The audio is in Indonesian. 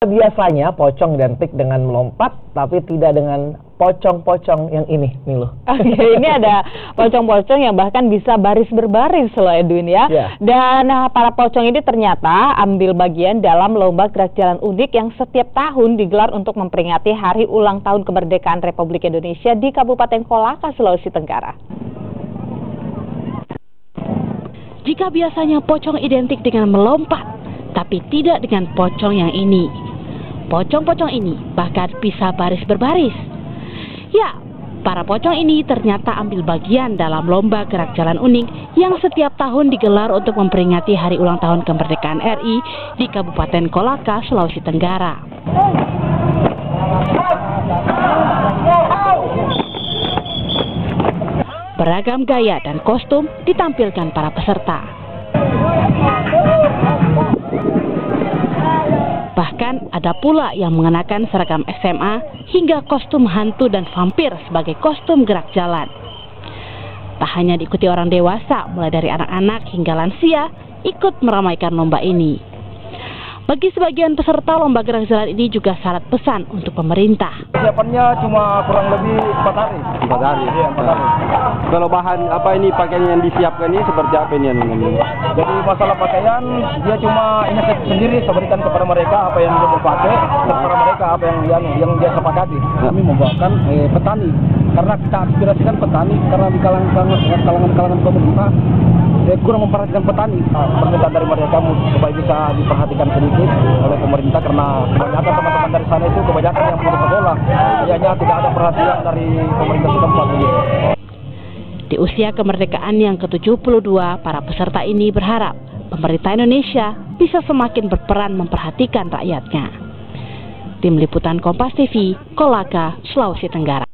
Biasanya pocong identik dengan melompat, tapi tidak dengan pocong-pocong yang ini, Milu. Oke, ini ada pocong-pocong yang bahkan bisa baris berbaris loh, Edwin ya. Dan para pocong ini ternyata ambil bagian dalam lomba gerak jalan unik yang setiap tahun digelar untuk memperingati Hari Ulang Tahun Kemerdekaan Republik Indonesia di Kabupaten Kolaka, Sulawesi Tenggara. Jika biasanya pocong identik dengan melompat, tapi tidak dengan pocong yang ini. Pocong-pocong ini bahkan bisa baris berbaris. Ya, para pocong ini ternyata ambil bagian dalam lomba gerak jalan unik yang setiap tahun digelar untuk memperingati Hari Ulang Tahun Kemerdekaan RI di Kabupaten Kolaka, Sulawesi Tenggara. Beragam gaya dan kostum ditampilkan para peserta. Bahkan ada pula yang mengenakan seragam SMA hingga kostum hantu dan vampir sebagai kostum gerak jalan. Tak hanya diikuti orang dewasa, mulai dari anak-anak hingga lansia ikut meramaikan lomba ini. Bagi sebagian peserta, lomba gerak jalan ini juga syarat pesan untuk pemerintah. Persiapannya cuma kurang lebih 4 hari. 4 hari? Iya, 4 hari. Kalau bahan apa ini, pakaian yang disiapkan ini seperti apa ini? Jadi masalah pakaian, dia cuma ini sendiri saya berikan kepada mereka apa yang dia mau pakai, kepada mereka apa yang dia sepakati. Kami membawakan petani, karena kita aspirasikan petani, karena di kalangan pemerintah kurang memperhatikan petani. Permintaan dari mereka supaya bisa diperhatikan sedikit oleh pemerintah, karena kebanyakan teman-teman dari sana itu kebanyakan yang putus sekolah, hanya tidak ada perhatian dari pemerintah setempat. Di usia kemerdekaan yang ke-72, para peserta ini berharap pemerintah Indonesia bisa semakin berperan memperhatikan rakyatnya. Tim Liputan Kompas TV, Kolaka, Sulawesi Tenggara.